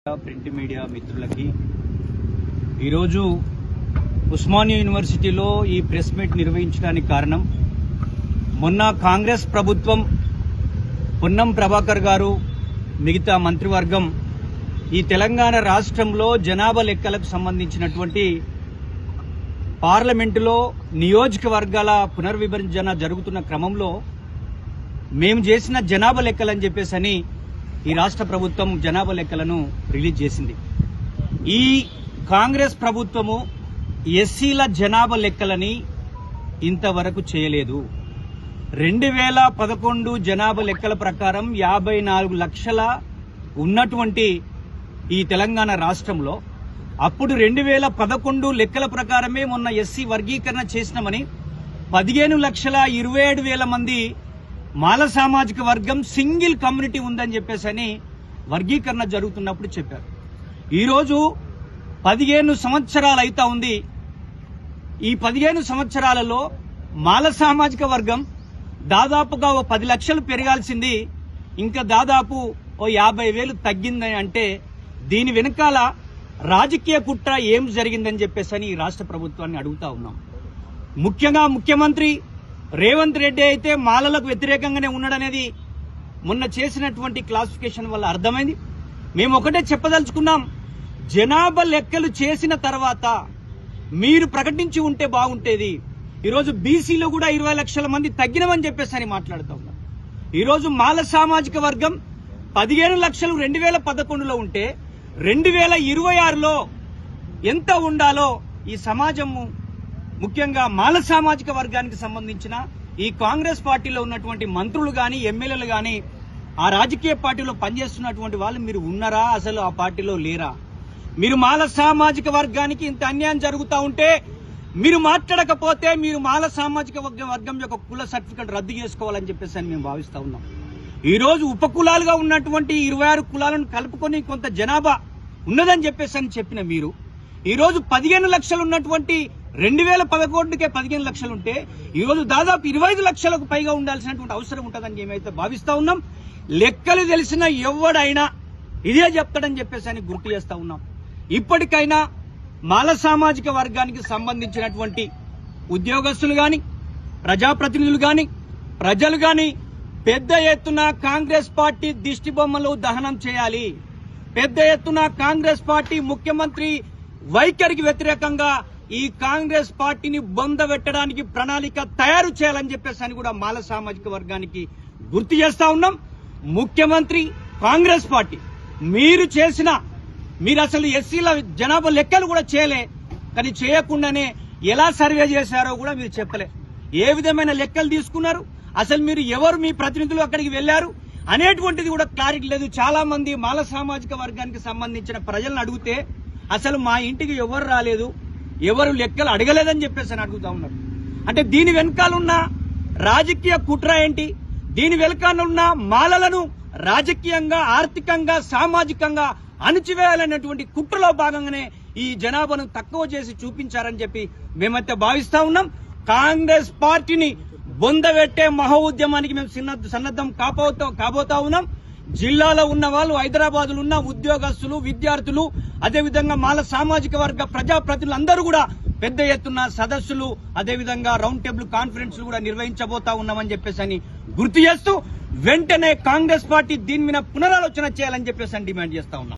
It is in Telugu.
ప్రింట్ మీడియా మిత్రులకి ఈరోజు ఉస్మానియా యూనివర్సిటీలో ఈ ప్రెస్ మీట్ నిర్వహించడానికి కారణం, మొన్న కాంగ్రెస్ ప్రభుత్వం పొన్నం ప్రభాకర్ గారు మిగతా మంత్రివర్గం ఈ తెలంగాణ రాష్ట్రంలో జనాభా లెక్కలకు సంబంధించినటువంటి పార్లమెంటులో నియోజకవర్గాల పునర్విభజన జరుగుతున్న క్రమంలో మేము చేసిన జనాభా లెక్కలని చెప్పేసి ఈ రాష్ట్ర ప్రభుత్వం జనాభా లెక్కలను రిలీజ్ చేసింది. ఈ కాంగ్రెస్ ప్రభుత్వము ఎస్సీల జనాభా లెక్కలని ఇంతవరకు చేయలేదు. 2011 జనాభా లెక్కల ప్రకారం 54 లక్షల ఉన్నటువంటి ఈ తెలంగాణ రాష్ట్రంలో అప్పుడు 2011 లెక్కల ప్రకారమే మొన్న ఎస్సీ వర్గీకరణ చేసినామని 15,27,000 మంది మాల సామాజిక వర్గం సింగిల్ కమ్యూనిటీ ఉందని చెప్పేసి వర్గీకరణ జరుగుతున్నప్పుడు చెప్పారు. ఈరోజు 15 సంవత్సరాలు అయితా ఉంది. ఈ 15 సంవత్సరాలలో మాల సామాజిక వర్గం దాదాపుగా 10 లక్షలు పెరగాల్సింది ఇంకా దాదాపు 50,000 తగ్గిందని అంటే దీని వెనకాల రాజకీయ కుట్ర ఏం జరిగిందని చెప్పేసి ఈ రాష్ట్ర ప్రభుత్వాన్ని అడుగుతా ఉన్నాం. ముఖ్యంగా ముఖ్యమంత్రి రేవంత్ రెడ్డి అయితే మాలలకు వ్యతిరేకంగానే ఉన్నాడనేది మొన్న చేసినటువంటి క్లాసిఫికేషన్ వల్ల అర్థమైంది. మేము ఒకటే చెప్పదలుచుకున్నాం, జనాభా లెక్కలు చేసిన తర్వాత మీరు ప్రకటించి ఉంటే బాగుంటేది. ఈరోజు బీసీలో కూడా 20 లక్షల మంది తగ్గినమని చెప్పేసి మాట్లాడుతూ ఉన్నాం. ఈరోజు మాల సామాజిక వర్గం 15 లక్షలు 2011లో ఉంటే 2026లో ఎంత ఉండాలో ఈ సమాజము, ముఖ్యంగా మాల సామాజిక వర్గానికి సంబంధించిన ఈ కాంగ్రెస్ పార్టీలో ఉన్నటువంటి మంత్రులు గాని ఎమ్మెల్యేలు గాని ఆ రాజకీయ పార్టీలో పనిచేస్తున్నటువంటి వాళ్ళు మీరు ఉన్నారా, అసలు ఆ పార్టీలో లేరా? మీరు మాల సామాజిక వర్గానికి ఇంత అన్యాయం జరుగుతూ ఉంటే మీరు మాట్లాడకపోతే మీరు మాల సామాజిక వర్గం యొక్క కుల సర్టిఫికెట్ రద్దు చేసుకోవాలని చెప్పేసి మేము భావిస్తా ఉన్నాం. ఈ రోజు ఉపకులాలుగా ఉన్నటువంటి 26 కులాలను కలుపుకొని కొంత జనాభా ఉన్నదని చెప్పేసి చెప్పిన మీరు ఈ రోజు 15 లక్షలు ఉన్నటువంటి 2011కే 15 లక్షలు ఉంటే ఈ రోజు దాదాపు 25 లక్షలకు పైగా ఉండాల్సినటువంటి అవసరం ఉంటుందని మేమైతే భావిస్తా ఉన్నాం. లెక్కలు తెలిసిన ఎవడైనా ఇదే చెప్తాడని చెప్పేసి గుర్తు చేస్తా ఉన్నాం. ఇప్పటికైనా మాల సామాజిక వర్గానికి సంబంధించినటువంటి ఉద్యోగస్తులు గాని, ప్రజాప్రతినిధులు గాని, ప్రజలు గాని పెద్ద ఎత్తున కాంగ్రెస్ పార్టీ దిష్టి బొమ్మలు దహనం చేయాలి. పెద్ద ఎత్తున కాంగ్రెస్ పార్టీ ముఖ్యమంత్రి వైఖరికి వ్యతిరేకంగా ఈ కాంగ్రెస్ పార్టీని బొందబెట్టడానికి ప్రణాళిక తయారు చేయాలని చెప్పేసి కూడా మాల సామాజిక వర్గానికి గుర్తు చేస్తా ఉన్నాం. ముఖ్యమంత్రి, కాంగ్రెస్ పార్టీ మీరు అసలు ఎస్సీల జనాభా లెక్కలు కూడా చేయలే. కానీ చేయకుండానే ఎలా సర్వే చేశారో కూడా మీరు చెప్పలే. ఏ విధమైన లెక్కలు తీసుకున్నారు, అసలు మీరు ఎవరు, మీ ప్రతినిధులు అక్కడికి వెళ్లారు అనేటువంటిది కూడా క్లారిటీ లేదు. చాలా మంది మాల సామాజిక వర్గానికి సంబంధించిన ప్రజలను అడిగితే అసలు మా ఇంటికి ఎవరు రాలేదు, ఎవరు లెక్కలు అడగలేదని చెప్పేసి అడుగుతా ఉన్నారు. అంటే దీని వెనకాలన్న రాజకీయ కుట్ర ఏంటి? దీని వెనకాలన్న మాలలను రాజకీయంగా, ఆర్థికంగా, సామాజికంగా అణచివేయాలనేటువంటి కుట్రలో భాగంగానే ఈ జనాభాను తక్కువ చేసి చూపించారని చెప్పి మేమైతే భావిస్తా ఉన్నాం. కాంగ్రెస్ పార్టీని బొందబెట్టే మహా ఉద్యమానికి మేము సన్నద్ధం కాబోతా ఉన్నాం. జిల్లాలో ఉన్న వాళ్ళు, హైదరాబాద్ లో ఉన్న ఉద్యోగస్తులు, విద్యార్థులు, అదేవిధంగా మాల సామాజిక వర్గ ప్రజాప్రతినిధులు అందరూ కూడా పెద్ద ఎత్తున సదస్సులు, అదేవిధంగా రౌండ్ టేబుల్ కాన్ఫరెన్స్లు కూడా నిర్వహించబోతా ఉన్నామని చెప్పేసి గుర్తు చేస్తూ వెంటనే కాంగ్రెస్ పార్టీ దీని మీద పునరాలోచన చేయాలని చెప్పేసి డిమాండ్ చేస్తా ఉన్నాం.